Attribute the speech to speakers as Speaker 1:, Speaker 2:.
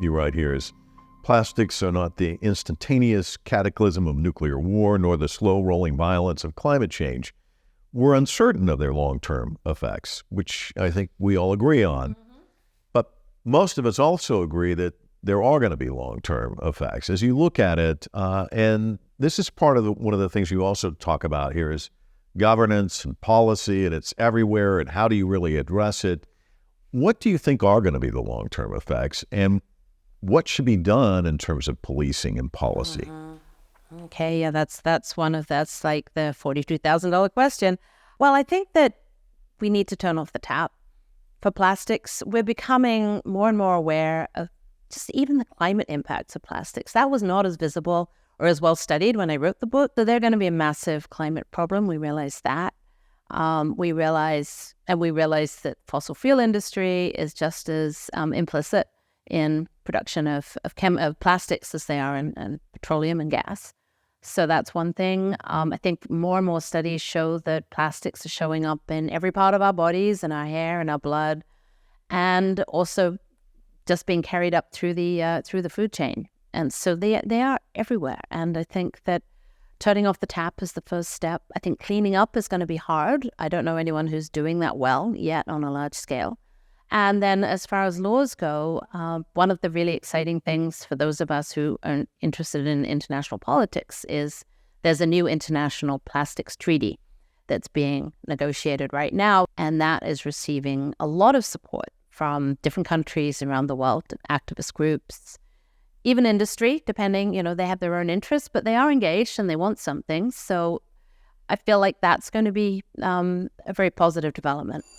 Speaker 1: you write here is, plastics are not the instantaneous cataclysm of nuclear war, nor the slow-rolling violence of climate change. We're uncertain of their long-term effects, which I think we all agree on. But most of us also agree that there are going to be long-term effects. As you look at it, and this is part of one of the things you also talk about here is governance and policy, and it's everywhere, and how do you really address it? What do you think are going to be the long-term effects, and what should be done in terms of policing and policy?
Speaker 2: Okay, yeah, that's like the $42,000 question. Well, I think that we need to turn off the tap for plastics. We're becoming more and more aware of just even the climate impacts of plastics. That was not as visible or as well studied when I wrote the book. So they're going to be a massive climate problem. We realize that. We realize that fossil fuel industry is just as implicit in production of plastics as they are in petroleum and gas. So that's one thing. I think more and more studies show that plastics are showing up in every part of our bodies, in our hair, in our blood, and also just being carried up through the food chain. And so they are everywhere. And I think that turning off the tap is the first step. I think cleaning up is going to be hard. I don't know anyone who's doing that well yet on a large scale. And then as far as laws go, one of the really exciting things for those of us who are interested in international politics is there's a new international plastics treaty that's being negotiated right now. And that is receiving a lot of support from different countries around the world, activist groups, even industry, depending, they have their own interests, but they are engaged and they want something. So I feel like that's going to be a very positive development.